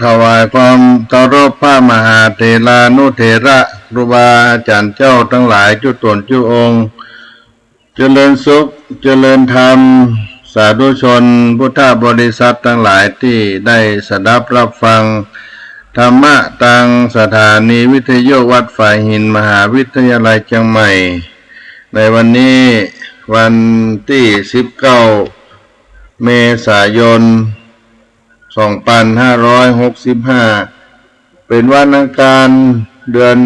ถวายความเคารพพระมหาเถรานุเถระครูบาอาจารย์เจ้าทั้งหลายทุกตนทุกองค์เจริญสุขเจริญธรรมสาธุชนพุทธบริษัททั้งหลายที่ได้สดับรับฟังธรรมะทางสถานีวิทยุวัดฝ่ายหินมหาวิทยาลัยเชียงใหม่ในวันนี้วันที่19เมษายน2565เป็นวันอังคารเดือน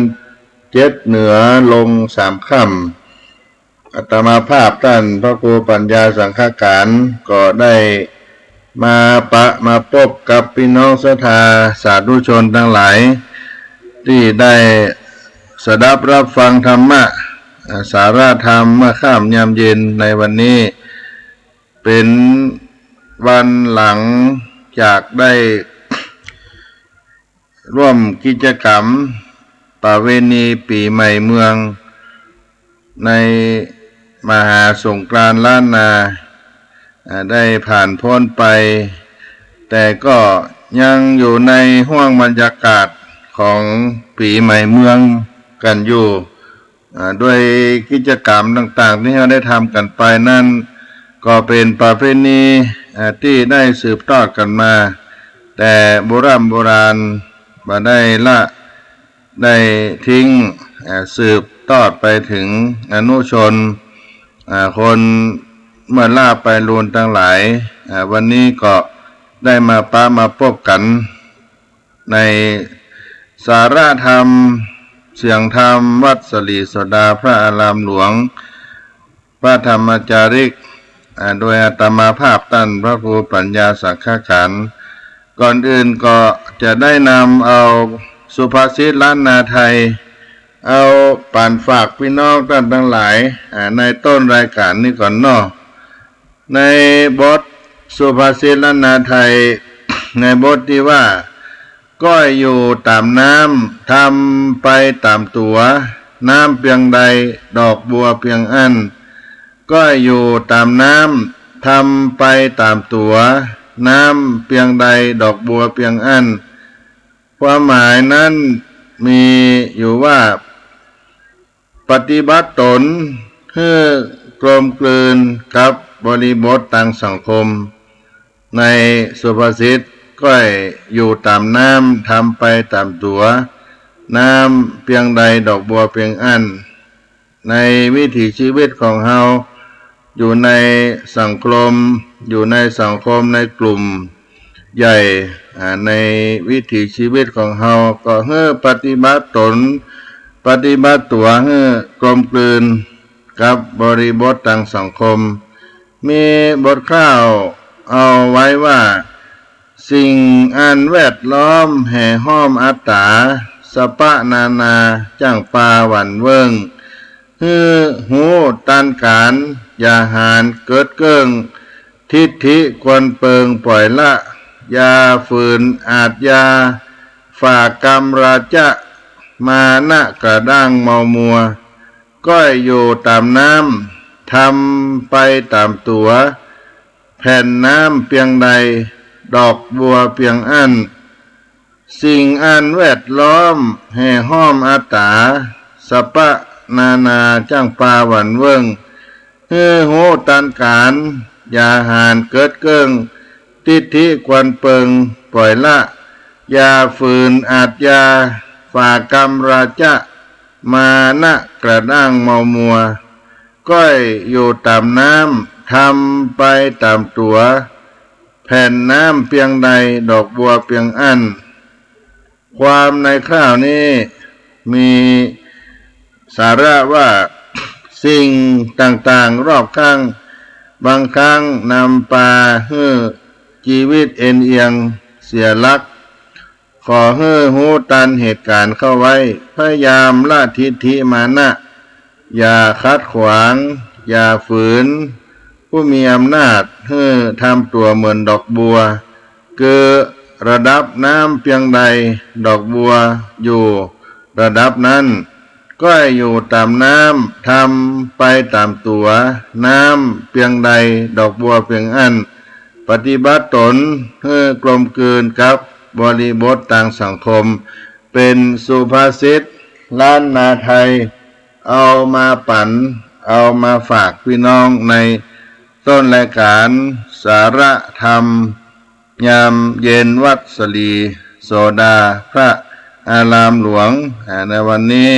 7เหนือลง3ค่ำอาตมาภาพท่านพระครูปัญญาสังฆการก็ได้มาพบกับพี่น้องศรัทธาสาธุชนทั้งหลายที่ได้สดับรับฟังธรรมะสาระธรรมเมื่อค่ำยามเย็นในวันนี้เป็นวันหลังจากได้ร่วมกิจกรรมประเวณีปีใหม่เมืองในมหาสงกรานต์ล้านนาได้ผ่านพ้นไปแต่ก็ยังอยู่ในห้วงบรรยากาศของปีใหม่เมืองกันอยู่ด้วยกิจกรรมต่างๆที่เราได้ทำกันไปนั่นก็เป็นประเพณีที่ได้สืบทอดกันมาแต่โบราณมาได้ทิ้งสืบทอดไปถึงอนุชนคนเมื่อล่าไปลูนทั้งหลายวันนี้ก็ได้มาพบกันในสาระธรรมเสียงธรรมวัดสลีโสดาพระอารามหลวงพระธรรมจาริกโดยอาตมาภาพท่านพระครูปัญญาสังฆการก่อนอื่นก็จะได้นำเอาสุภาษิตล้านนาไทยเอาป่านฝากพี่น้องท่านทั้งหลายในต้นรายการนี้ก่อนเนาะในบทสุภาษิตล้านนาไทยในบทที่ว่าก้อยอยู่ตามน้ำทำไปตามตัวน้ำเพียงใดดอกบัวเพียงอันก้อยอยู่ตามน้ำทำไปตามตัวน้ำเพียงใดดอกบัวเพียงอันความหมายนั้นมีอยู่ว่าปฏิบัติตนให้กลมกลืนกับบริบททางสังคมในสุภาษิตก้อยอยู่ตามน้ำทำไปตามตัวน้ำเพียงใดดอกบัวเพียงอันในวิถีชีวิตของเฮาอยู่ในสังคมในกลุ่มใหญ่ในวิถีชีวิตของเฮาก็ให้ปฏิบัติตนปฏิบัติตัวให้กลมกลืนกับบริบททางสังคมมีบทกล่าวเอาไว้ว่าสิ่งอันแวดล้อมแห่ห้อมอัตตาสปะนาจ้างปาหวันเวิงฮือหูตันการอย่าหานเกิดเกิงทิฏฐิควรเปิงปล่อยละยาฝืนอาจยาฝ่ากรรมราจะมานะกระด้างเมามัวก้อยอยู่ตามน้ำทำไปตามตัวแผ่นน้ำเพียงใดดอกบัวเพียงอันสิ่งอันแวดล้อมแห่ห้อมอัตตาสปะนาจ้างปาหวันเวิงฮือโหตันการอย่าหานเกิดเกิงทิฏฐิควรเปิงปล่อยละยาฝืนอาจยาฝ่ากรรมราจะมานะกระด้างเมามัวก้อยอยู่ตามน้ำทำไปตามตัวแผ่นน้ำเพียงใดดอกบัวเพียงอันความในข้าวนี้มีสาระว่าสิ่งต่างๆรอบข้างบางครั้งนำพาให้ชีวิตเอ็นเอียงเสียหลักขอให้หูตันเหตุการณ์เข้าไว้พยายามละทิฏฐิมานะอย่าคัดขวางอย่าฝืนผู้มีอำนาจให้ทำตัวเหมือนดอกบัวคือระดับน้ำเพียงใดดอกบัวอยู่ระดับนั้นก็อยู่ตามน้ำทำไปตามตัวน้ำเพียงใดดอกบัวเพียงอันปฏิบัติตนให้กลมกลืนกับ บริบททางสังคมเป็นสุภาษิตล้านนาไทยเอามาปั่นเอามาฝากพี่น้องในต้นรายการสาระธรรมยามเย็นวัดสลีโสดาพระอารามหลวงในวันนี้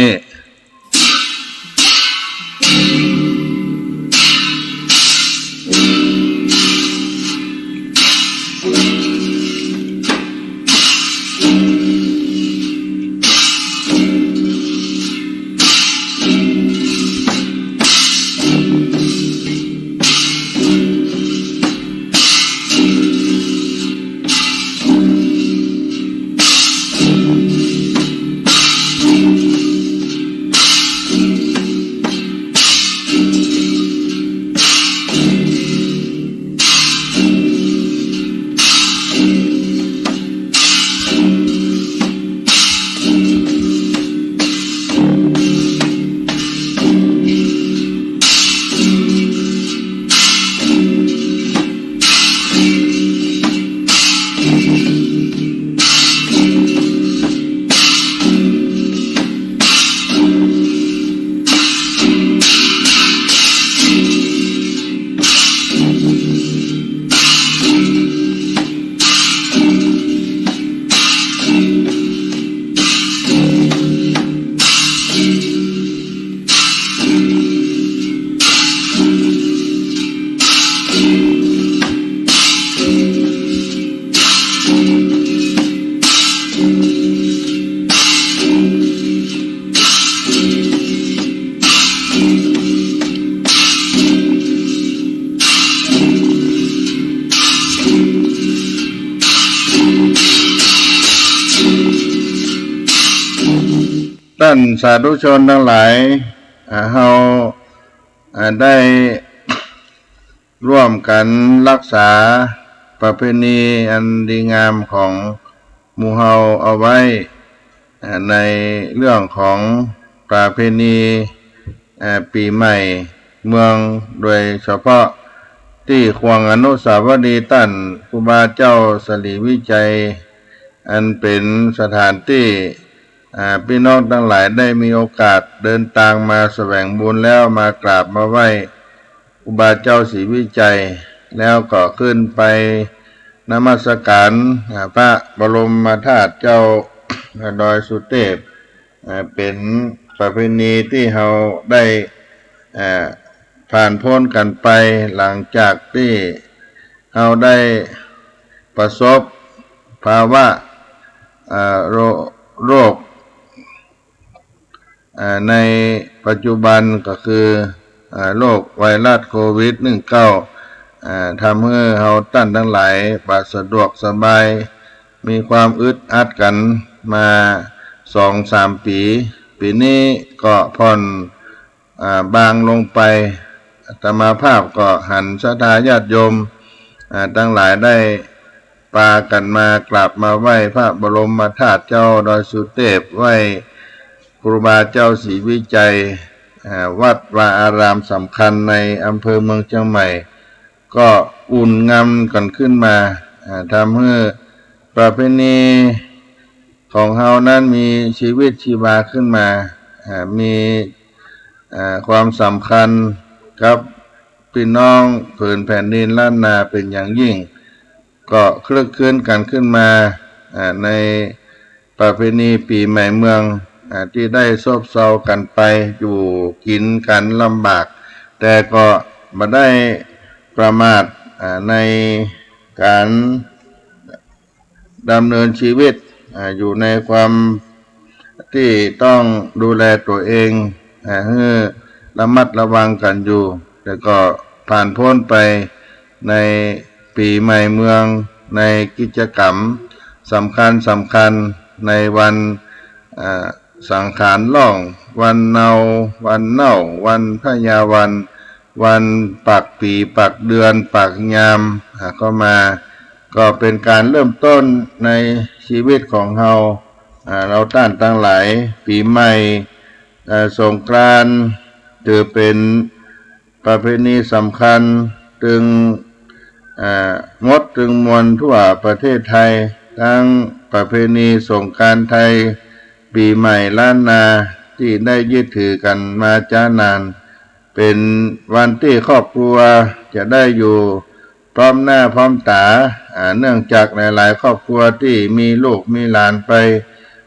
ท่านสาธุชนทั้งหลายเราได้ร่วมกันรักษาประเพณีอันดีงามของหมู่เฮาเอาไว้ในเรื่องของประเพณีปีใหม่เมืองโดยเฉพาะที่ควงอนุสาวรีย์ท่านครูบาเจ้าสลีวิจัยอันเป็นสถานที่พี่น้องทั้งหลายได้มีโอกาสเดินทางมาแสวงบุญแล้วมากราบมาไหว้ครูบาเจ้าศรีวิจัยแล้วก็ขึ้นไปนมัสการพระบรมธาตุเจ้าดอยสุเทพเป็นประเพณีที่เราได้ผ่านพ้นกันไปหลังจากที่เราได้ประสบภาวะโรคในปัจจุบันก็คือโรคไวรัสโควิด-19 ทำให้เราท่านทั้งหลายปราศสะดวกสบายมีความอึดอัดกันมา 2-3 ปีนี้ก็ผ่อนบางลงไปอาตมาภาพก็หันศรัทธาญาติโยมทั้งหลายได้ปากันมากราบมาไหว้พระบรมธาตุเจ้าดอยสุเทพไหว้ครูบาเจ้าศรีวิจัยวัดวาอารามสำคัญในอำเภอเมืองเชียงใหม่ก็อุ่นงำกันขึ้นมาทำให้ประเพณีของเฮานั้นมีชีวิตชีวาขึ้นมามีความสำคัญกับพี่น้องผืนแผ่นดินล้านนาเป็นอย่างยิ่งก็คลึกคลื้นกันขึ้นมาในประเพณีปีใหม่เมืองที่ได้ซบเซากันไปอยู่กินกันลำบากแต่ก็ไม่ได้ประมาทในการดำเนินชีวิตอยู่ในความที่ต้องดูแลตัวเองให้ระมัดระวังกันอยู่แต่ก็ผ่านพ้นไปในปีใหม่เมืองในกิจกรรมสำคัญในวันสังขารล่องวันเนาวันพญาวันปักปีปักเดือนปักยามก็มาก็เป็นการเริ่มต้นในชีวิตของเราท่านทั้งหลายปีใหม่สงกรานต์ถือเป็นประเพณีสำคัญถึงมวลทั่วประเทศไทย ทั้งประเพณีสงกรานต์ไทยปีใหม่ล้านนาที่ได้ยึดถือกันมาช้านานเป็นวันที่ครอบครัวจะได้อยู่พร้อมหน้าพร้อมตาเนื่องจากหลายๆครอบครัวที่มีลูกมีหลานไป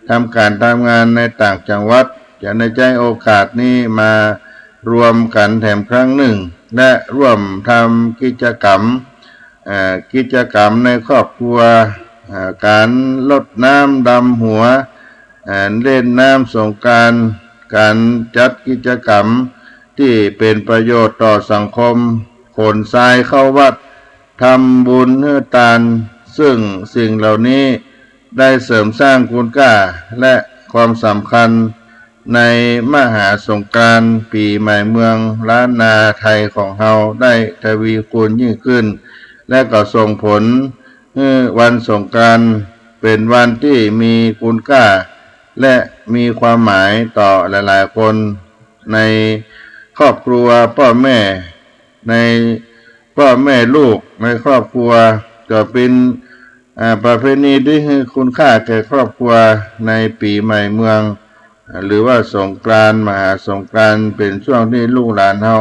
ทำการทำงานในต่างจังหวัดจะได้ใช้โอกาสนี้มารวมกันแถมครั้งหนึ่งและร่วมทำกิจกรรมในครอบครัวการลดน้ำดำหัวเล่นน้ำสงกรานต์การจัดกิจกรรมที่เป็นประโยชน์ต่อสังคมขนทรายเข้าวัดทำบุญเฮือทานซึ่งสิ่งเหล่านี้ได้เสริมสร้างคุณค่าและความสำคัญในมหาสงกรานต์ปีใหม่เมืองล้านนาไทยของเราได้ทวีคูณยิ่งขึ้นและก็ส่งผลวันสงกรานต์เป็นวันที่มีคุณค่าและมีความหมายต่อหลายๆคนในครอบครัวพ่อแม่ลูกในครอบครัวก็เป็นประเพณีที่ให้คุณค่าแก่ครอบครัวในปีใหม่เมืองหรือว่าสงกรานต์มหาสงกรานต์เป็นช่วงที่ลูกหลานเฮา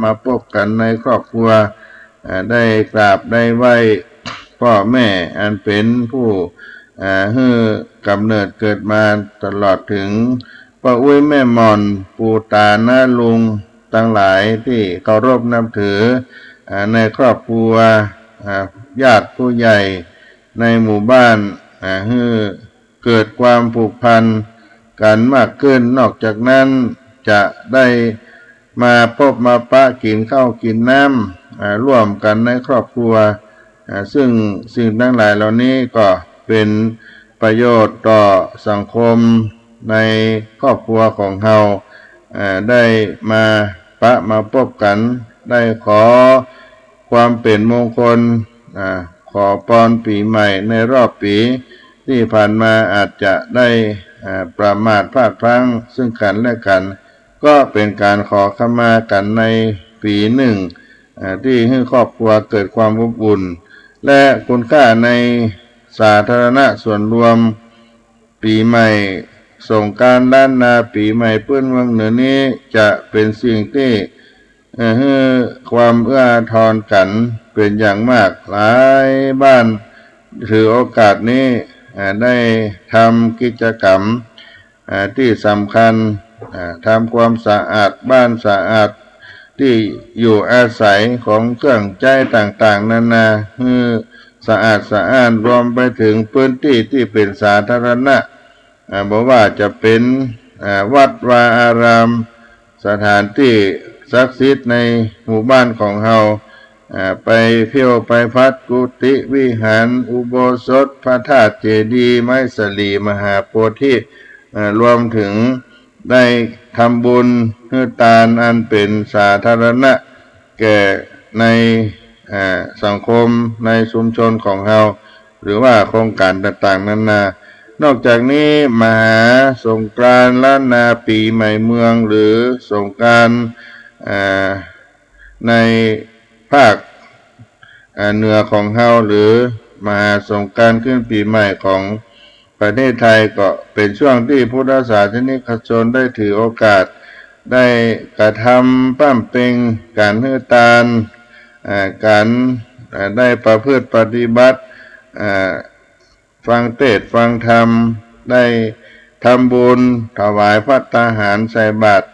มาพบกันในครอบครัวได้กราบได้ไหว้พ่อแม่อันเป็นผู้ให้กำเนิดเกิดมาตลอดถึงพ่ออุ้ยแม่มอนปู่ตาน้าลุงทั้งหลายที่เคารพนับถือในครอบครัวญาติผู้ใหญ่ในหมู่บ้านให้เกิดความผูกพันกันมากขึ้นนอกจากนั้นจะได้มาพบมาปะกินข้าวกินน้ำร่วมกันในครอบครัวซึ่งสิ่งทั้งหลายเหล่านี้ก็เป็นประโยชน์ต่อสังคมในครอบครัวของเราได้มามาพบกันได้ขอความเป็นมงคลขอพรปีใหม่ในรอบปีที่ผ่านมาอาจจะได้ประมาทพลาดพลั้งซึ่งกันและกันก็เป็นการขอขมากันในปีหนึ่งที่ให้ครอบครัวเกิดความอบอุ่นและคุณค่าในสาธารณะส่วนรวมปีใหม่สงกรานต์ล้านนาปีใหม่พื้นเมืองเหนือนี้จะเป็นสิ่งที่ให้ความเอื้ออาทรกันเป็นอย่างมากหลายบ้านถือโอกาสนี้ได้ทำกิจกรรมที่สำคัญทำความสะอาดบ้านสะอาดที่อยู่อาศัยของเครื่องใช้ต่างๆนานาให้สะอาดสะอ้านรวมไปถึงพื้นที่ที่เป็นสาธารณะบอกว่าจะเป็นวัดวาอารามสถานที่ศักดิ์สิทธิ์ในหมู่บ้านของเราไปเที่ยวไปพัดกุฏิวิหารอุโบสถพระธาตุเจดีย์ไม้สลีมหาโพธิรวมถึงได้ทำบุญเพื่อทานอันเป็นสาธารณะแก่ในสังคมในชุมชนของเราหรือว่าโครงการต่างๆนานอกจากนี้มหาสงกรานต์ล้านนาปีใหม่เมืองหรือสงกรานต์ในภาคเหนือของเราหรือมหาสงกรานต์ขึ้นปีใหม่ของประเทศไทยก็เป็นช่วงที่พุทธศาสนิกชนได้ถือโอกาสได้กระทำปั้มเพ็งการให้ทานการได้ประพฤติปฏิบัติฟังเทศน์ฟังธรรมได้ทำบุญถวายภัตตาหารใส่บาตร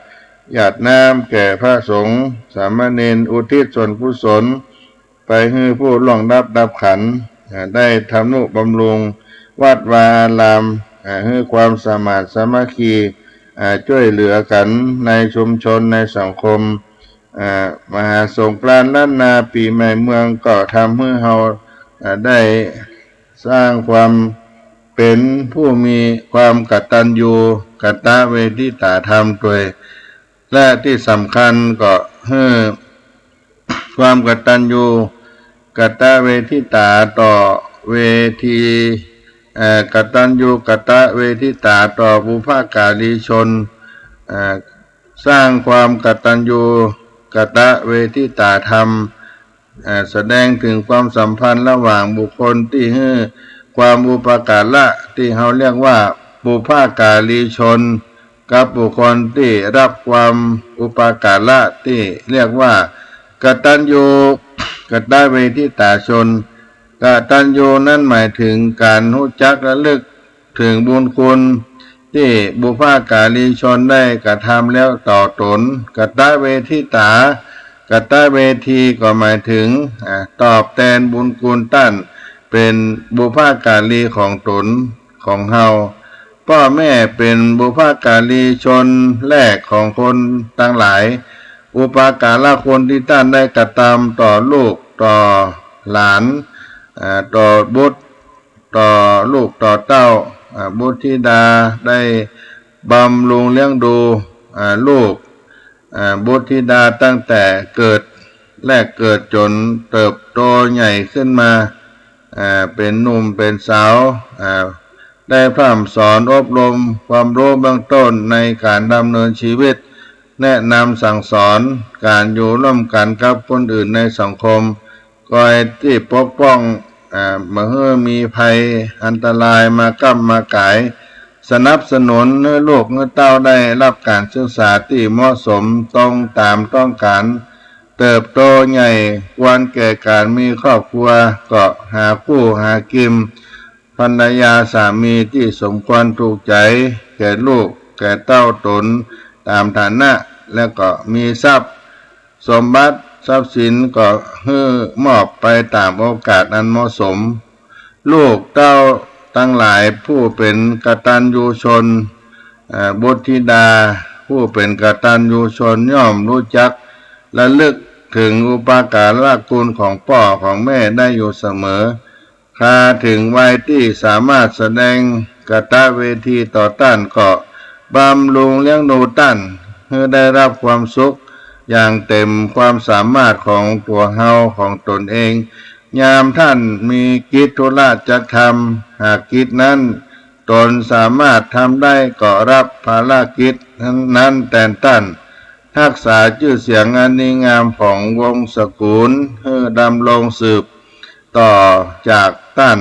หยาดน้ำแก่พระสงฆ์สามเณรอุทิศส่วนกุศลไปให้ผู้ล่วงลับดับขันธ์ได้ทำนุบำรุงวัดวาอารามให้ความสามัคคีช่วยเหลือกันในชุมชนในสังคมมหาสงกรานต์ล้านนาปีใหม่เมืองก็ทำให้เราได้สร้างความเป็นผู้มีความกตัญญูกตเวทิตาธรรมด้วยและที่สำคัญก็ให้ความกตัญญูกตเวทิตาต่อเวทีกตัญญูกตเวทิตาต่อบุพการีชนสร้างความกตัญญูกตเวทิตาธรรมแสดงถึงความสัมพันธ์ระหว่างบุคคลที่ให้ ความอุปการะที่เขาเรียกว่าบุพการีชนกับบุคคลที่รับความอุปการะที่เรียกว่ากตัญญูกตเวทิตาชนกตัญญูนั้นหมายถึงการรู้จักระลึกถึงบุญคุณที่บุพการีชนได้กระทำแล้วต่อตนกตเวทิตากตเวทีก็หมายถึงตอบแทนบุญคุณท่านเป็นบุพการีของตนของเฮาพ่อแม่เป็นบุพการีชนแรกของคนทั้งหลายอุปการะคนที่ท่านได้กระทำต่อลูกต่อหลานต่อบุตรต่อลูกต่อเต้าบุตรธิดาได้บำรุงเลี้ยงดูลูกบุตรธิดาตั้งแต่เกิดจนเติบโตใหญ่ขึ้นมาเป็นหนุ่มเป็นสาวได้พร่ำสอนอบรมความรู้เบื้องต้นในการดำเนินชีวิตแนะนำสั่งสอนการอยู่ร่วมกันกับคนอื่นในสังคมคอยที่ปกป้องเมื่อมีภัยอันตรายมาก้ำมาก่ายสนับสนุนให้ลูกเต้าได้รับการศึกษาที่เหมาะสมตรงตามต้องการเติบโตใหญ่ควรแก่การมีครอบครัวก็หาคู่หากิมภรรยาสามีที่สมควรถูกใจแก่ลูกแก่เต้าตนตามฐานะแล้วก็มีทรัพย์สมบัติทรัพย์สินก็ให้มอบไปตามโอกาสอันเหมาะสมลูกเต้าทั้งหลายผู้เป็นกตัญญูชนบุตรธิดาผู้เป็นกตัญญูชนย่อมรู้จักและลึกถึงอุปการะคุณของพ่อของแม่ได้อยู่เสมอคาถึงวัยที่สามารถแสดงกตเวทีต่อต้านก็บำรุงเลี้ยงดูท่านให้ได้รับความสุขอย่างเต็มความสามารถของตัวเฮาของตนเองยามท่านมีกิจธุระจะทำหากกิจนั้นตนสามารถทำได้ก็รับภารกิจนั้นแทนท่านรักษาชื่อเสียงอันดีงามของวงศ์สกุลให้ดำรงสืบต่อจากท่าน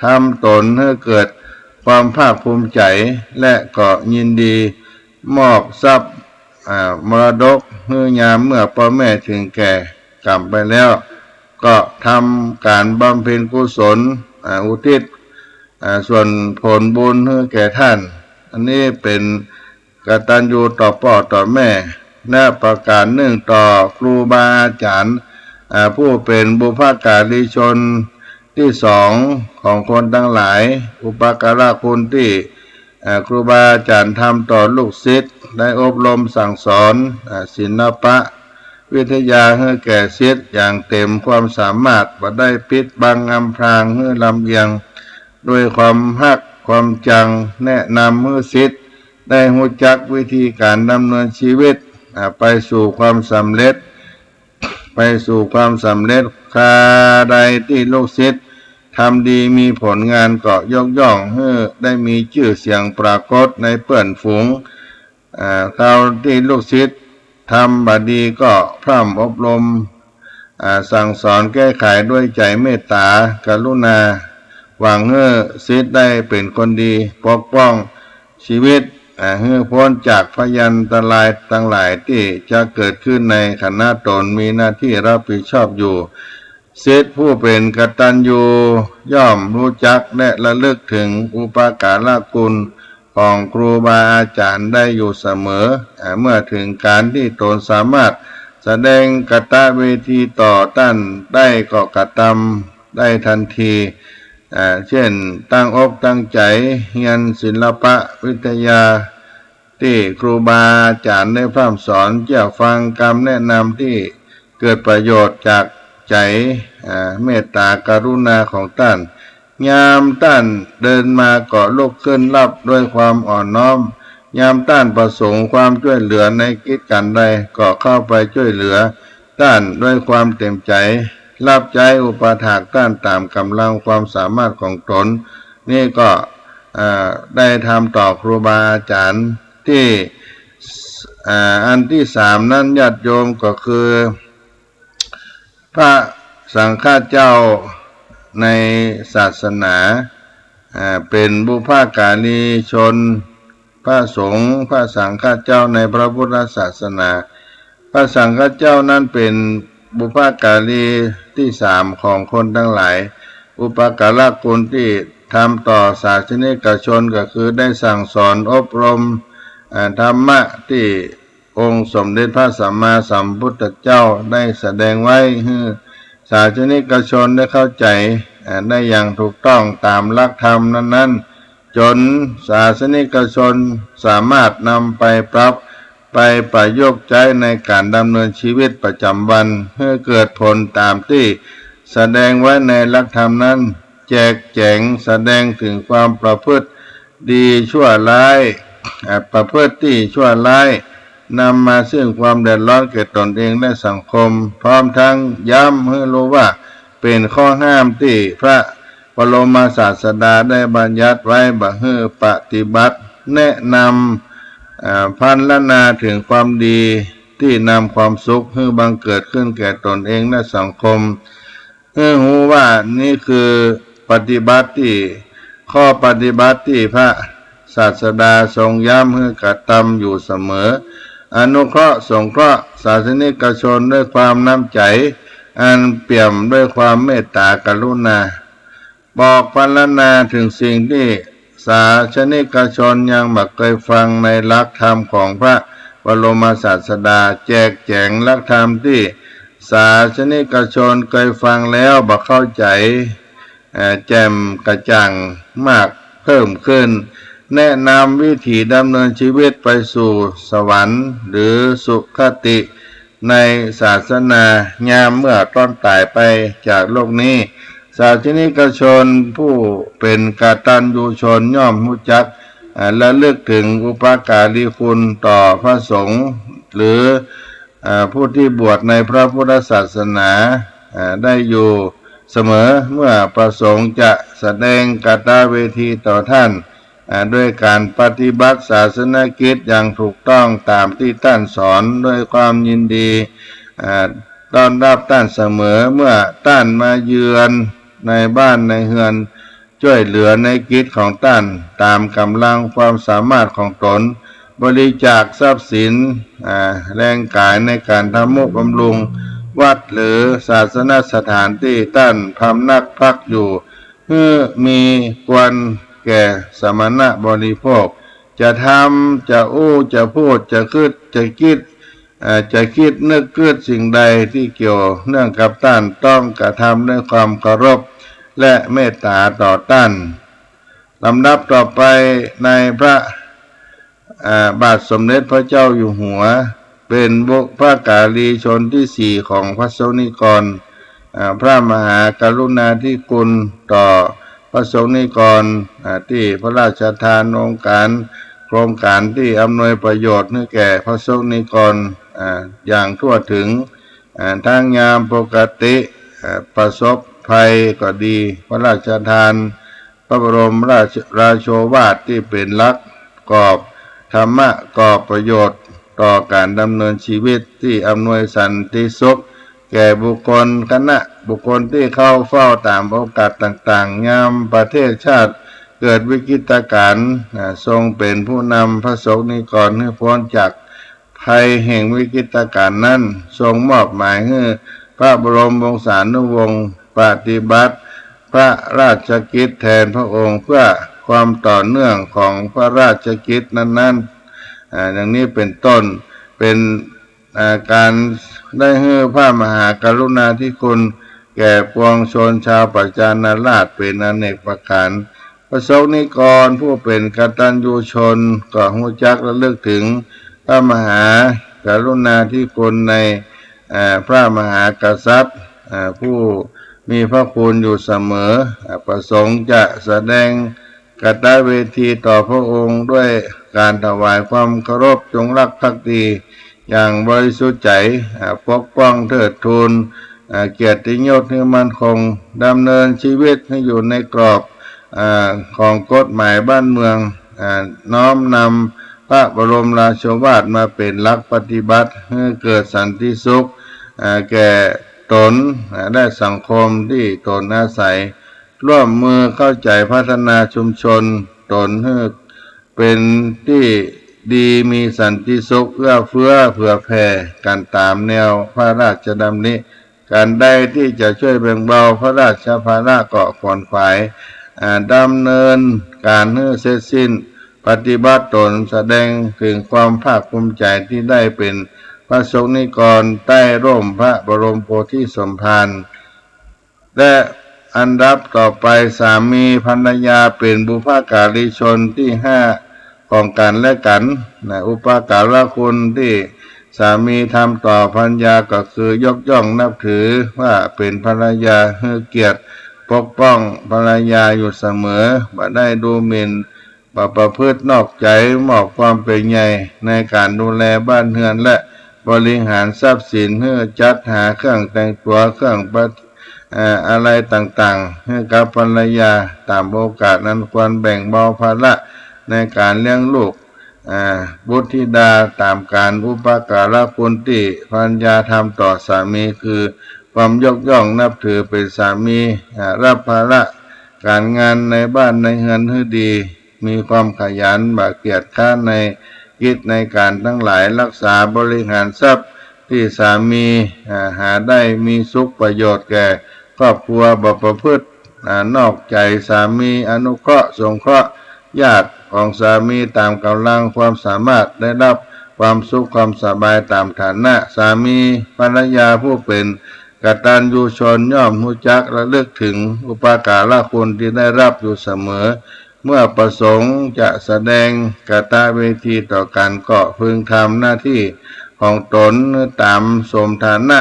ทำตนให้เกิดความภาคภูมิใจและก็ยินดีมอบทรัพย์มรดกเมื่อยามเมื่อพ่อแม่ถึงแก่กรรมไปแล้วก็ทำการบำเพ็ญกุศลอุทิศส่วนผลบุญให้แก่ท่านอันนี้เป็นกตัญญูต่อพ่อต่อแม่และประการหนึ่งต่อครูบาอาจารย์ผู้เป็นบุพการีชนที่สองของคนทั้งหลายอุปการะคุณที่ครูบาอาจารย์ทำต่อลูกศิษย์ได้อบรมสั่งสอนศิลปะวิทยาให้แก่ศิษย์อย่างเต็มความสามารถบ่ได้ปิดบังอำพรางให้ลำเอียงด้วยความฮักความจังแนะนำให้ศิษย์ได้รู้จักวิธีการดำเนินชีวิตไปสู่ความสำเร็จคราใดที่ลูกศิษย์ทำดีมีผลงานก็ยกย่องให้ได้มีชื่อเสียงปรากฏในเพื่อนฝูงคราวที่ลูกศิษย์ทำบดีก็พร่ำอบรมสั่งสอนแก้ไขด้วยใจเมตตากรุณาหวังให้ศิษย์ได้เป็นคนดีปกป้องชีวิตให้พ้นจากพยันตรายทั้งหลายที่จะเกิดขึ้นในขณะตนมีหน้าที่รับผิดชอบอยู่ศิษย์ผู้เป็นกตัญญูย่อมรู้จักและระลึกถึงอุปการะคุณของครูบาอาจารย์ได้อยู่เสมอเมื่อถึงการที่ตนสามารถแสดงกตเวทีต่อต้านได้ก็กระทำได้ทันทีเช่นตั้งอกตั้งใจเรียนศิลปะวิทยาที่ครูบาอาจารย์ได้พร่ำสอนเจ้าฟังคำแนะนำที่เกิดประโยชน์จากใจเมตตากรุณาของท่านยามท่านเดินมาก็ลุกขึ้นรับด้วยความอ่อนน้อมยามท่านประสงค์ความช่วยเหลือในกิจการใดก็เข้าไปช่วยเหลือท่านด้วยความเต็มใจรับใจอุปถากท่านตามกำลังความสามารถของตนนี่ก็ได้ทำต่อครูบาอาจารย์ที่อันที่สามนั้นญาติโยมก็คือพระสังฆเจ้าในศาสนา เป็นบุพการีชนพระสงฆ์พระสังฆเจ้าในพระพุทธศาสนาพระสังฆเจ้านั้นเป็นบุพการีที่สามของคนทั้งหลายอุปการะคุณที่ทำต่อศาสนิกชนก็คือได้สั่งสอนอบรมธรรมะที่องค์สมเด็จพระสัมมาสัมพุทธเจ้าได้แสดงไว้ให้ศาสนิกชนได้เข้าใจได้อย่างถูกต้องตามหลักธรรมนั้นๆจนศาสนิกชนสามารถนำไปปรับไปประยุกต์ใช้ในการดำเนินชีวิตประจำวันให้เกิดผลตามที่แสดงไว้ในหลักธรรมนั้นแจกแจงแสดงถึงความประพฤติดีชั่วร้ายประพฤติที่ชั่วร้ายนำมาซึ่งความเดือดร้อนแก่ตนเองและสังคมพร้อมทั้งย้ำให้รู้ว่าเป็นข้อห้ามที่พระบรมศาสดาได้บัญญัติไว้บ่ให้ปฏิบัติแนะนำพันละนาถึงความดีที่นำความสุขให้บังเกิดขึ้นแก่ตนเองและสังคมให้รู้ว่านี่คือปฏิบัติที่ข้อปฏิบัติที่พระศาสดาทรงย้ำให้กระทำอยู่เสมออนุเคราะห์สงเคราะห์ศาสนิกชนด้วยความน้ำใจอันเปี่ยมด้วยความเมตตากรุณาบอกพรรณนาถึงสิ่งที่ศาสนิกชนยังไม่เคยฟังในหลักธรรมของพระบรมศาสดาแจกแจงหลักธรรมที่ศาสนิกชนเคยฟังแล้วบ่เข้าใจแจ่มกระจ่างมากเพิ่มขึ้นแนะนำวิธีดำเนินชีวิตไปสู่สวรรค์หรือสุคติในศาสนายามเมื่อต้นตายไปจากโลกนี้ศาสนิกชนผู้เป็นกตัญญูชนย่อมรู้จักและเลือกถึงอุปการีคุณต่อพระสงฆ์หรือผู้ที่บวชในพระพุทธศาสนาได้อยู่เสมอเมื่อประสงค์จะแสดงกตเวทีต่อท่านด้วยการปฏิบัติศาสนกิจอย่างถูกต้องตามที่ท่านสอนด้วยความยินดีต้อนรับท่านเสมอเมื่อท่านมาเยือนในบ้านในเฮือนช่วยเหลือในกิจของท่านตามกำลังความสามารถของตนบริจาคทรัพย์สินแรงกายในการทำนุบำรุงวัดหรือศาสนสถานที่ท่านพำนักพักอยู่เพื่อมีควรแก่สมณะบริโภคจะทำจะอู้จะพูดจะคิดนึกคิดสิ่งใดที่เกี่ยวเนื่องกับท่านต้องกระทำด้วยความเคารพและเมตตาต่อท่านลำดับต่อไปในพระบาทสมเด็จพระเจ้าอยู่หัวเป็นบุพการีชนที่สี่ของพระสงฆ์นิกรพระมหากรุณาธิคุณต่อพระสงฆ์นิกรที่พระราชทานองค์การโครงการที่อำนวยประโยชน์ให้แก่พระสงฆ์นิกรอย่างทั่วถึงทางยามปกติประสบภัยก็ดีพระราชทานพระบรมราโชวาทที่เป็นหลักกอบธรรมะก่อประโยชน์ต่อการดำเนินชีวิตที่อำนวยสันติสุขแก่บุคคลคณะบุคคลที่เข้าเฝ้าตามโอกาสต่างๆยามประเทศชาติเกิดวิกฤตการณ์ทรงเป็นผู้นำพระสงฆ์นิกรให้พ้นจากภัยแห่งวิกฤตการณ์นั้นทรงมอบหมายให้พระบรมวงศานุวงศ์ปฏิบัติพระราชกิจแทนพระองค์เพื่อความต่อเนื่องของพระราชกิจนั้นๆอย่างนี้เป็นต้นเป็นการได้ให้พระมหากรุณาธิคุณแก่ปวงชนชาวประชานาราษฎร์เป็นอเนกประการพระสงฆ์นิกรผู้เป็นกตัญญูชนก็รู้จักและลึกถึงพระมหากรุณาธิคุณในพระมหากษัตริย์ผู้มีพระคุณอยู่เสมอประสงค์จะแสดงกตเวทีต่อพระองค์ด้วยการถวายความเคารพจงรักภักดีอย่างบริสุทธิ์ใจปกป้องเทิดทูนเกียรติยศให้มั่นคงดำเนินชีวิตให้อยู่ในกรอบของกฎหมายบ้านเมืองน้อมนำพระบรมราโชวาทมาเป็นหลักปฏิบัติให้เกิดสันติสุขแก่ตนและสังคมที่ตนอาศัย ร่วมมือเข้าใจพัฒนาชุมชนตนให้เป็นที่ดีมีสันติสุขเอื้อเฟื้อเผื่อแผ่กันตามแนวพระราชดำริการใดที่จะช่วยแบ่งเบาพระราชภาระเกาะขวนขวายดำเนินการให้เสร็จสิ้นปฏิบัติตนแสดงถึงความภาคภูมิใจที่ได้เป็นพระสงฆ์นิกรใต้ร่มพระบรมโพธิสมภารและอันดับต่อไปสามีภรรยาเป็นบุพการีชนที่ห้าของกันและกันอุปการะคุณที่สามีทำต่อภรรยาก็คือยกย่องนับถือว่าเป็นภรรยาให้เกียรติปกป้องภรรยาอยู่เสมอบ่ได้ดูหมิ่นประพฤตินอกใจมอบความเป็นใหญ่ในการดูแลบ้านเรือนและบริหารทรัพย์สินเพื่อจัดหาเครื่องแต่งตัวเครื่องอะไรต่างๆให้กับภรรยาตามโอกาสนั้นควรแบ่งเบาภาระในการเลี้ยงลูกบุตรธิดาตามการอุปการะคุณที่ภรรยาทำต่อสามีคือความยกย่องนับถือเป็นสามีรับภาระการงานในบ้านในเรือนให้ดีมีความขยันบ่เกียจค้านในกิจในการทั้งหลายรักษาบริหารทรัพย์ที่สามีหาได้มีสุขประโยชน์แก่ครอบครัวบ่ประพฤตินอกใจสามีอนุเคราะห์สงเคราะห์ญาติของสามีตามกำลังความสามารถได้รับความสุขความสบายตามฐานะสามีภรรยาผู้เป็นกตัญญูชนย่อมรู้จักระลึกถึงอุปการะคุณที่ได้รับอยู่เสมอเมื่อประสงค์จะแสดงกตเวทีต่อกันก็พึงทำหน้าที่ของตนตามสมฐานะ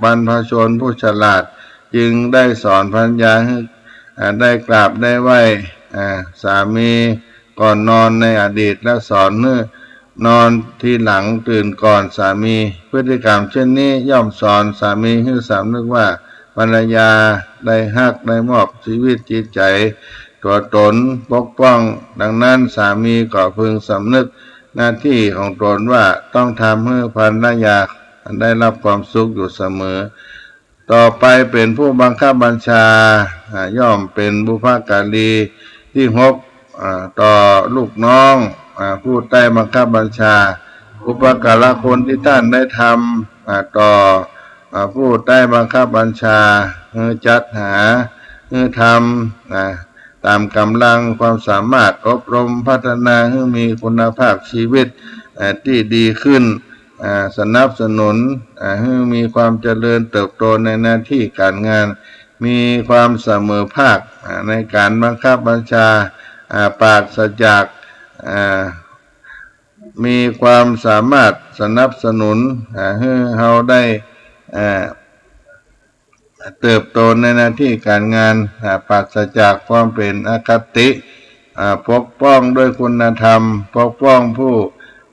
บรรพชนผู้ฉลาดจึงได้สอนภรรยาให้ได้กราบได้ไหว้สามีก่อนนอนในอดีตและสอนเมื่อนอนที่หลังตื่นก่อนสามีพฤติกรรมเช่นนี้ย่อมสอนสามีให้สำนึกว่าภรรยาได้ฮักได้มอบชีวิตจิตใจตัวตนปกป้องดังนั้นสามีก็พึงสำนึกหน้าที่ของตนว่าต้องทำให้ภรรยาได้รับความสุขอยู่เสมอต่อไปเป็นผู้บังคับบัญชาย่อมเป็นบุพการีที่หกต่อลูกน้องผู้ใต้บังคับบัญชาอุปการะคุณที่ท่านได้ทำต่อผู้ใต้บังคับบัญชาจัดหาทำตามกำลังความสามารถอบรมพัฒนาให้มีคุณภาพชีวิตที่ดีขึ้นสนับสนุนให้มีความเจริญเติบโตในหน้าที่การงานมีความเสมอภาคในการบังคับบัญชาปราศจากมีความสามารถสนับสนุนให้เราได้เติบโตในหน้าที่การงานปราศจากความเป็นอคติปกป้องด้วยคุณธรรมปกป้องผู้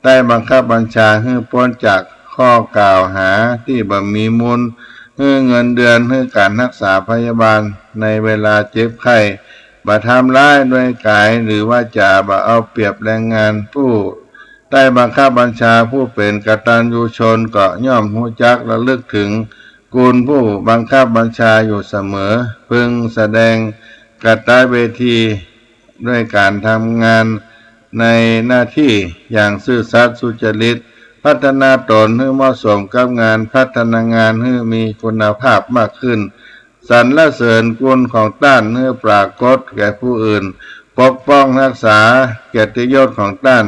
ได้บังคับบัญชาให้พ้นจากข้อกล่าวหาที่บ่มีมูลให้เงินเดือนให้การรักษาพยาบาลในเวลาเจ็บไข้บ่ทำร้ายด้วยกายหรือว่าจะบ่เอาเปรียบแรงงานผู้ได้บังคับบัญชาผู้เป็นกตัญญูชนก็ย่อมรู้จักระลึกถึงกุลผู้บังคับบัญชาอยู่เสมอพึงแสดงกตเวทีด้วยการทำงานในหน้าที่อย่างซื่อสัตย์สุจริตพัฒนาตนให้เหมาะสมกับงานพัฒนางานให้มีคุณภาพมากขึ้นสรรเสริญคุณของต้านให้ปรากฏแก่ผู้อื่นปกป้องรักษาเกียรติยศของต้าน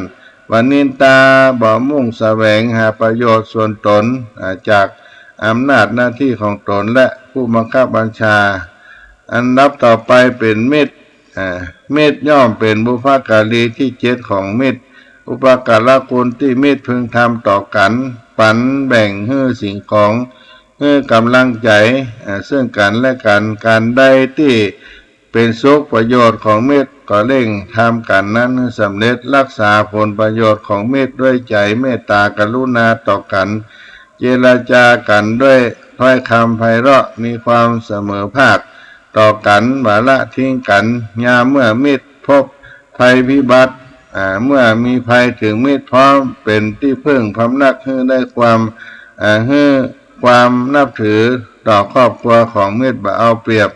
วนินตาบ่มุ่งแสวงหาประโยชน์ส่วนตนจากอำนาจหน้าที่ของตนและผู้บังคับบัญชาอันดับต่อไปเป็นมิตรมิตรย่อมเป็นบุพการีที่เจ็ดของมิตรอุปการะคุณที่มิตรพึงทำต่อกันปันแบ่งให้สิ่งของให้กำลังใจซึ่งกันและกันการใดที่เป็นสุขประโยชน์ของมิตรก็เร่งทำกันนั้นให้สำเร็จรักษาผลประโยชน์ของมิตรด้วยใจเมตตากรุณาต่อกันเจรจากันด้วยถ้อยคำไพเราะมีความเสมอภาคต่อกันบ่ละทิ้งกันยามเมื่อมิตรพบภัยพิบัติเมื่อมีภัยถึงมิตรพร้อมเป็นที่พึ่งพำนักให้ได้ความนับถือต่อครอบครัวของมิตรบ่เอาเปรียบ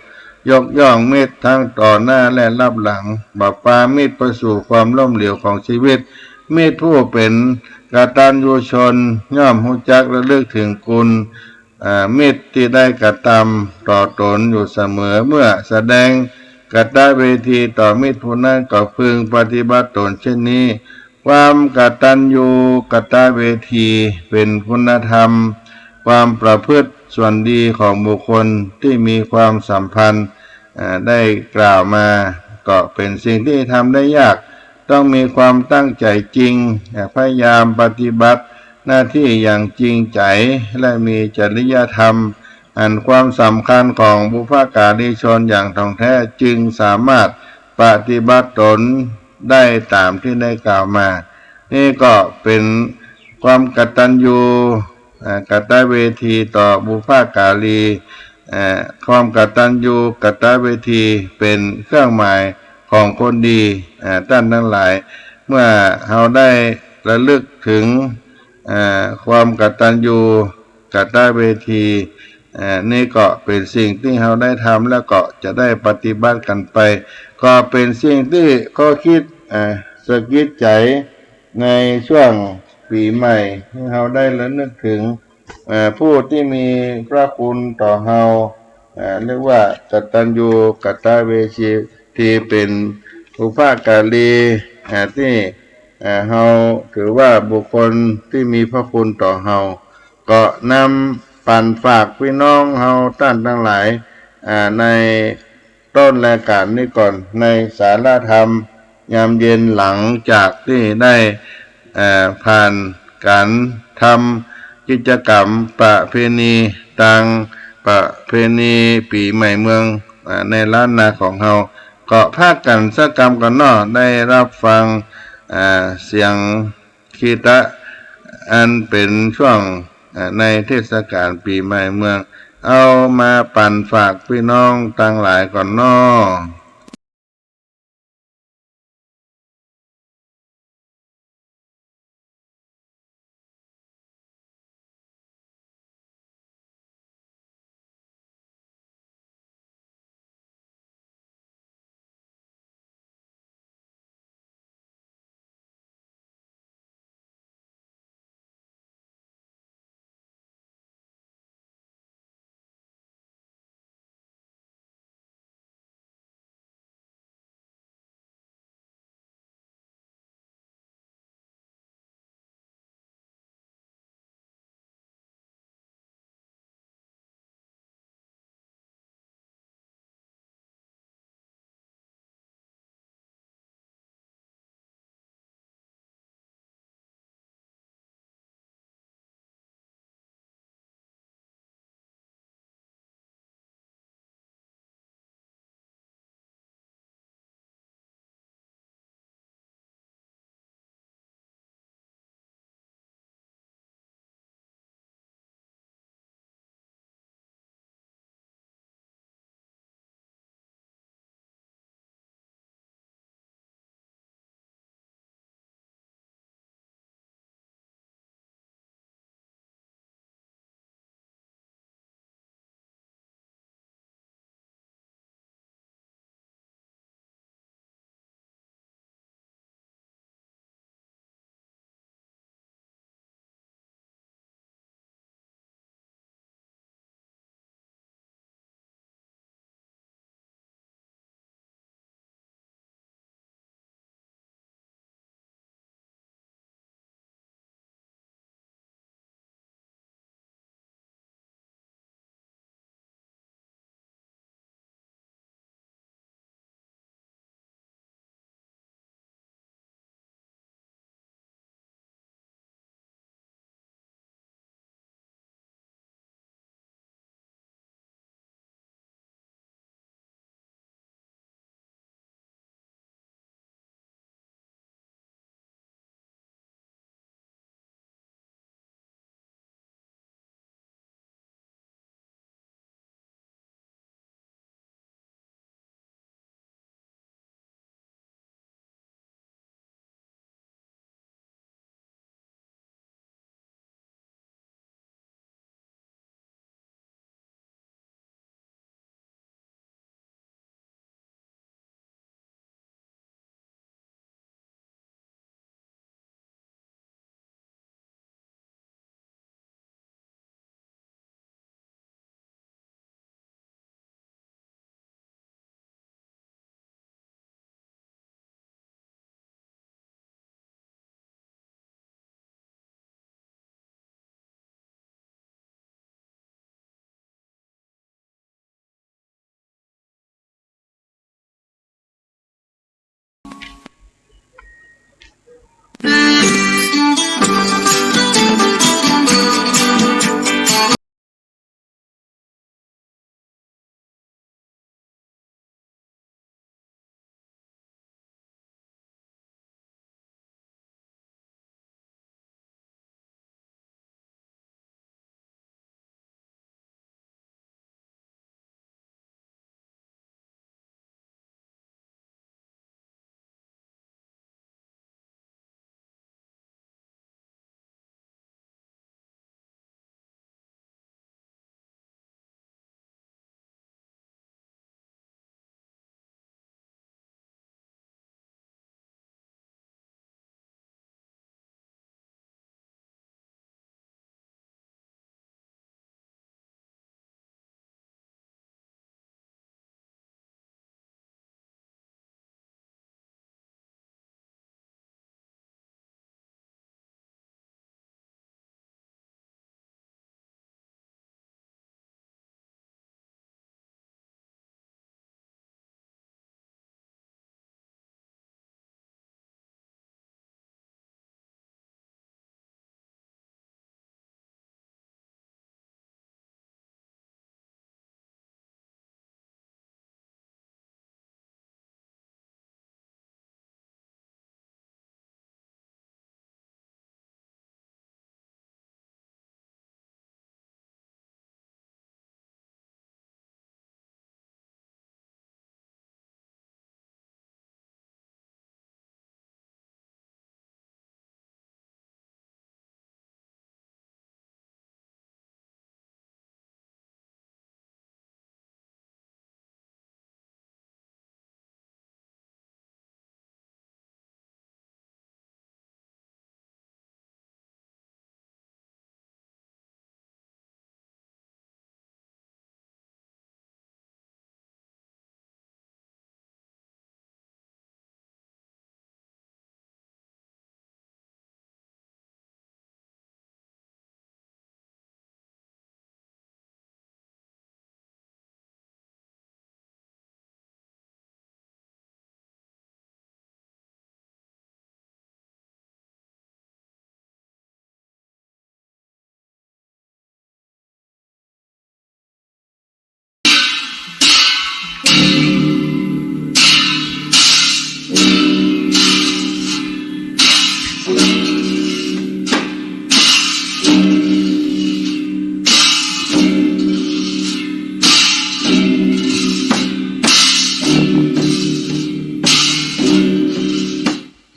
ยกย่องมิตรทั้งต่อหน้าและรับหลังบัพปามิตรประสู่ความล้มเหลวของชีวิตมิตรผู้เป็นกตัญญูชนย่อมรู้จักระลึกถึงคุณมิตรที่ได้กระทำต่อตนอยู่เสมอเมื่อแสดงกตเวทีต่อมิตรผู้นั้นก็พึงปฏิบัติตนเช่นนี้ความกตัญญูกตเวทีเป็นคุณธรรมความประพฤติส่วนดีของบุคคลที่มีความสัมพันธ์ได้กล่าวมาก็เป็นสิ่งที่ทำได้ยากต้องมีความตั้งใจจริงพยายามปฏิบัติหน้าที่อย่างจริงใจและมีจริยธรรมอันความสำคัญของบุพการีชนอย่างท่องแท้จึงสามารถปฏิบัติตนได้ตามที่ได้กล่าวมานี่ก็เป็นความกตัญญูกตเวทีต่อบุพการีความกตัญญูกตเวทีเป็นเครื่องหมายของคนดีท่านทั้งหลายเมื่อเราได้ระลึกถึงความกตัญญูกตเวทีนี่ก็เป็นสิ่งที่เราได้ทำแล้วก็จะได้ปฏิบัติกันไปก็เป็นสิ่งที่ข้อคิดสะกิดใจในช่วงปีใหม่ที่เราได้ระลึกถึงผู้ที่มีพระคุณต่อเราเรียกว่ากตัญญูกตเวทีที่เป็นบุพการีที่เราถือว่าบุคคลที่มีพระคุณต่อเราก็นำปั่นฝากพี่น้องเราท่านทั้งหลายในต้นรายการนี้ก่อนในสาระธรรมยามเย็นหลังจากที่ได้ผ่านการทำกิจกรรมประเพณีต่างประเพณีปีใหม่เมืองในล้านนาของเราก็พากันสักกรรมกันเนาะได้รับฟังเสียงคีตะอันเป็นช่วงในเทศกาลปีใหม่เมืองเอามาปั่นฝากพี่น้องต่างหลายก่อนเนาะ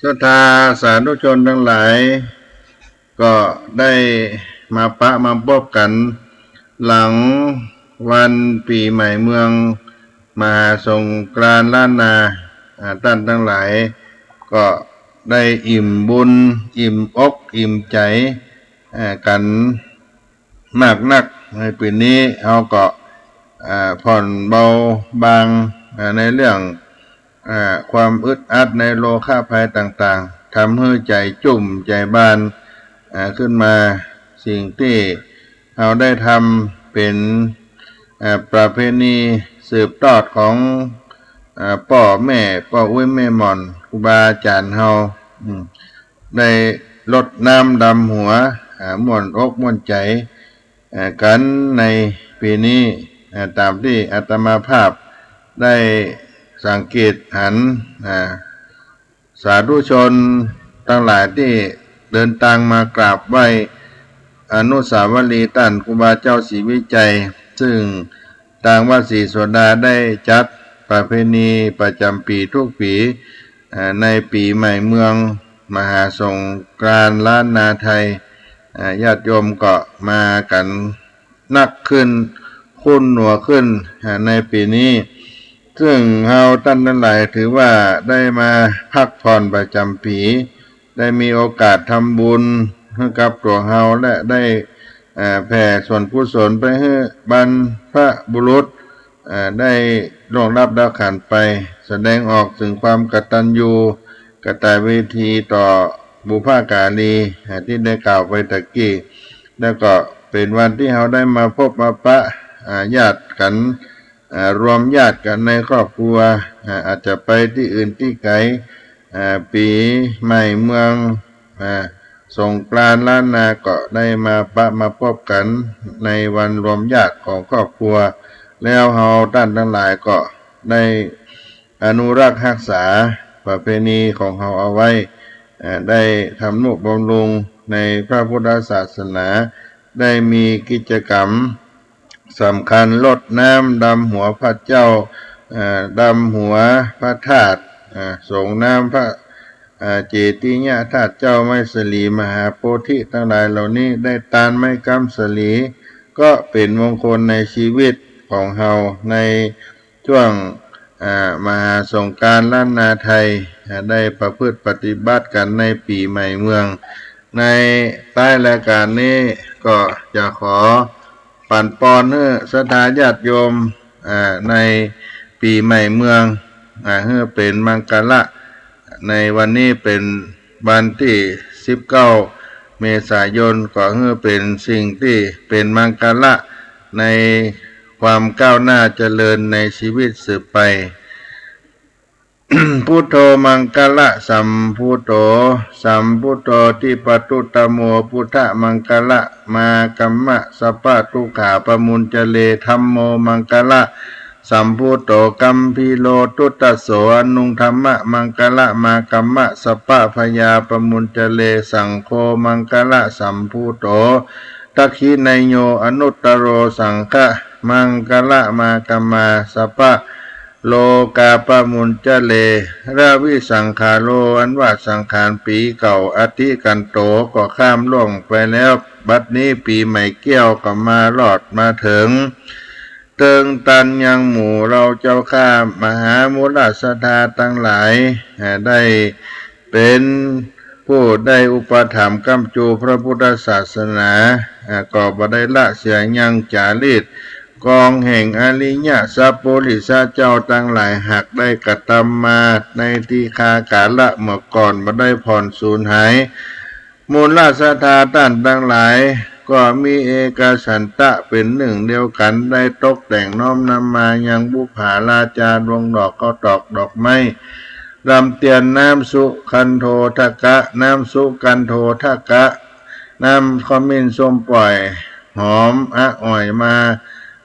ศรัทธาสาธุชนทั้งหลายก็ได้มามาพบกันหลังวันปีใหม่เมืองมหาสงกรานต์ล้านนาท่านทั้งหลายก็ได้อิ่มบุญอิ่มอกอิ่มใจกันมากนักในปีนี้เราก็ผ่อนเบาบางในเรื่องความอึดอัดในโลกาภัยต่างๆทำให้ใจจุ่มใจบานขึ้นมาสิ่งที่เราได้ทำเป็นประเพณีสืบทอดของพ่อแม่อุ้ยแม่หม่อนครูบาอาจารย์เราได้ลดน้ำดำหัวม่วนอกม่วนใจกันในปีนี้ตามที่อาตมาภาพได้สังเกตหันสาธุชนทั้งหลายที่เดินทางมากราบไหว้อนุสาวรีย์ท่านครูบาเจ้าศรีวิจัยซึ่งทางวัดศรีโสดาได้จัดประเพณีประจำปีทุกปีในปีใหม่เมืองมหาสงกรานต์ล้านนาไทยญาติโยมก็มากันนักขึ้นคุ้นหนัวขึ้นในปีนี้ซึ่งเฮาท่านทั้งหลายถือว่าได้มาพักผ่อนประจำปีได้มีโอกาสทำบุญให้กับตัวเฮาและได้แผ่ส่วนกุศลไปให้บรรพบุรุษได้ล่วงลับดาวขันไปแสดงออกถึงความกตัญญูกตเวทีต่อบุพการีที่ได้กล่าวไปตะกี้แล้วก็เป็นวันที่เราได้มาพบมาปะญาติกันรวมญาติกันในครอบครัวอาจจะไปที่อื่นที่ไกลปีใหม่เมืองสงกรานต์ล้านนาก็ได้มาพบกันในวันรวมญาติของครอบครัวแล้วเราท่านทั้งหลายก็ได้อนุรักษ์รักษาประเพณีของเราเอาไว้ได้ทำนุบำรุงในพระพุทธศาสนาได้มีกิจกรรมสำคัญลดน้ำดำหัวพระเจ้าดำหัวพระธาตุส่งน้ำพระเจติยธาตุเจ้าไม้สลีมหาโพธิทั้งหลายเหล่านี้ได้ตานไม้กำสลีก็เป็นมงคลในชีวิตของเฮาในช่วงมหาสงกรานต์ล้านนาไทยได้ประพฤติปฏิบัติกันในปีใหม่เมืองในใต้รายการนี้ก็จะขอปั่นปอนให้ศรัทธาญาติโยมในปีใหม่เมืองให้เป็นมังกรในวันนี้เป็นวันที่19 เมษายนก็ให้เป็นสิ่งที่เป็นมังกรในความก้าวหน้าเจริญในชีวิตสืบไป พุทโธมังกรสัมพุทโธสัมพุทโธที่ปตุตโมพุทธมังกรมากัมมะสัพพทุกขาปมุญจเลธัมโมมังกรสัมพุทโธกัมพีโลตุตโสอนุงธรรมะมังกรมากัมมะสัพพพยาปมุญจเลสังโฆมังกรสัมพุทโธทักขิไนโยอนุตตโรสังฆะมังกรมากัมมาสัพพโลกาปมุญจเลราวิสังขารโลอันว่าสังขารปีเก่าอธิกันโตก็ข้ามล่วงไปแล้วบัดนี้ปีใหม่เกี้ยวก็มารอดมาถึงเติงตันยังหมู่เราเจ้าข้ามหามุลศรัทธาทั้งหลายได้เป็นผู้ได้อุปถัมภ์กัมจูพระพุทธศาสนาก็บ่ได้ละเสียยังจารีตกองแห่งอริยสัพโพธิสัตว์เจ้าทั้งหลายหากได้กระทำมาในที่คากาละเมื่อก่อนบ่ได้ผ่อนสูญหายมูลศรัทธาท่านทั้งหลายก็มีเอกสันตะเป็นหนึ่งเดียวกันได้ตกแต่งน้อมนำมายังบุภาราจาดวงดอกก็ตอกดอกไม้รำเตียนน้ำสุคันโททกะน้ำสุกันโททกะน้ำขมิ้นส้มปล่อยหอมอ่อยมา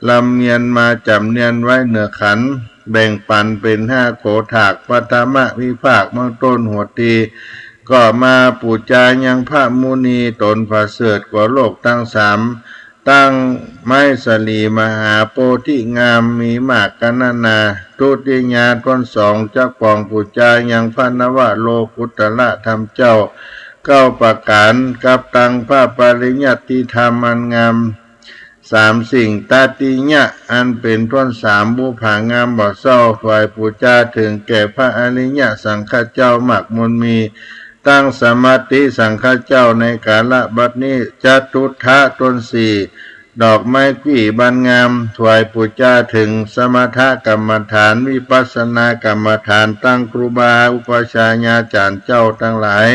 ลำเนียนมาจำเนียนไว้เหนือขันแบ่งปันเป็น5 โขถากปฐมวิภาคเบื้องต้นหัวตีก็มาปูจายังพระมุนีตนประเสริฐกว่าโลกทั้ง3 ตั้งไม้สลีมหาโพธิงามมีมากกันนาทุติยาต้นสองจักปองปุจจายังพระนวโลกุตละธรรมเจ้าเก้าประการกับตังพระปริญญาติธรรมอันงามสามสิ่งตาติญะอันเป็นต้นสามบุผางามบ่อเศร้าฝ่ายปุจจาถึงแก่พระอริยสังฆเจ้าหมักมนมีตั้งสมาธิสังฆเจ้าในกาลบัดนี้จัตุทะต้นสี่ดอกไม้กี่บานงามถวายปุจจาถึงสมถกรรมฐานวิปัสสนากรรมฐานตั้งครูบาอุปชฌาจารย์เจ้าทั้งหลาย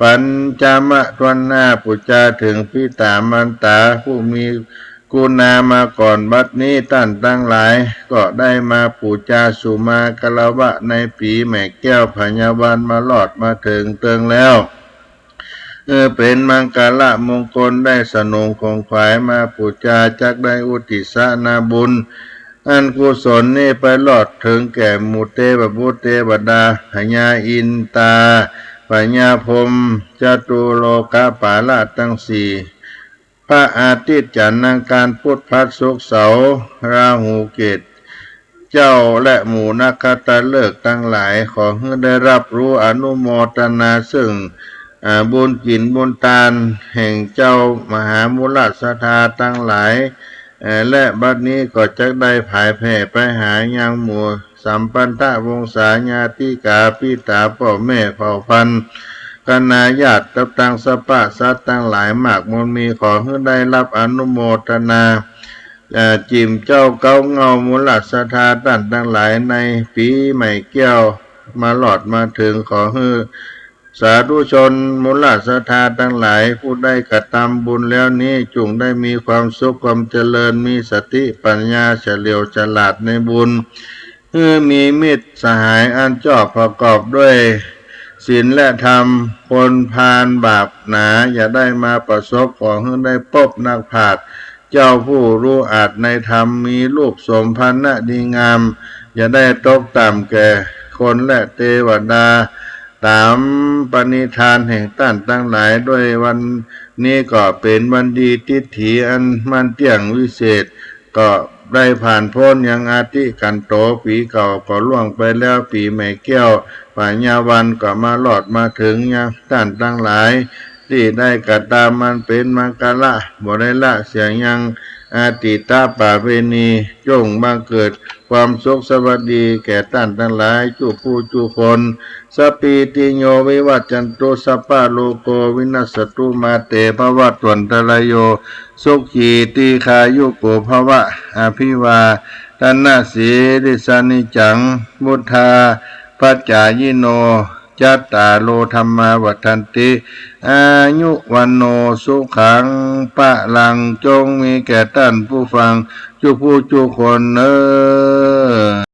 ปัญจมะทวนหน้าปุจจาถึงพิตามันตาผู้มีกุณามาก่อนบัดนี้ท่านทั้งหลายก็ได้มาปูจาสุมากลวะในปีแม่แก้วพญาวันมาหลอดมาถึงเตืองแล้วเป็นมังกรมงคลได้สนงของขวายมาปูจาจักได้อุทิศนาบุญอันกุศลนี่ไปหลอดถึงแก่หมู่เทพบุตรเทวดาพญาอินตาพญาพรหมจตุโลกปาลาทั้งสี่พระอาทิตย์จันทร์อังคารพุธพฤหัสศุกร์เสาร์ราหูเกตเจ้าและหมู่นักขัตฤกษ์ทั้งหลายขอให้ได้รับรู้อนุโมทนาซึ่งบุญกินบุญทานแห่งเจ้ามหามุลสธาทั้งหลายและบัดนี้ก็จะได้ผายแผ่ไปหายังหมู่สัมปันธวงศาญาติกาปิตาพ่อแม่เผ่าพันธุ์คณาญาติกับตังสปะสัตทั้งหลายมากมนมีขอให้ได้รับอนุโมทนาจิมเจ้าเก้าเงามุลสธาท่านทั้งหลายในปีใหม่แก้วมาหลอดมาถึงขอให้สาธุชนมุลสธาทั้งหลายผู้ได้กระทำบุญแล้วนี้จงได้มีความสุขความเจริญมีสติปัญญาเฉลียวฉลาดในบุญมีมิตรสหายอันชอบประกอบด้วยศีลและธรรมคนพาลบาปหนาอย่าได้มาประสบขอให้ได้พบนักปราชญ์เจ้าผู้รู้อาจในธรรมมีรูปสมพันธ์ดีงามอย่าได้ตกต่ำแก่คนและเทวดาตามปณิธานแห่งท่านทั้งหลายด้วยวันนี้ก็เป็นวันดีทิฏฐิอันมันเที่ยงวิเศษก็ได้ผ่านพ้นยังอาทิกันโตปีเก่าก็ล่วงไปแล้วปีใหม่แก้วปัญญาวันก็มาหลอดมาถึงยังท่านทั้งหลายที่ได้กระทำมันเป็นมังกรบ่ได้ละเสียงยังอาติตาป่าเวณีจงบังเกิดความสุขสวัสดีแก่ท่านทั้งหลายจุผู้จุคนสปีติโยวิวัจจันตุสัพพะโลโกวินัสตุมาเตภวัตวันตรายโยสุขีตีขายุโกภวะอภิวาทนาสีริสานิจังมุทาปัจจายโนจัตตาโลธรรมาวัฏันติอายุวันโนสุขังปะลังจงมีแก่ท่านผู้ฟังจุผู้จุคน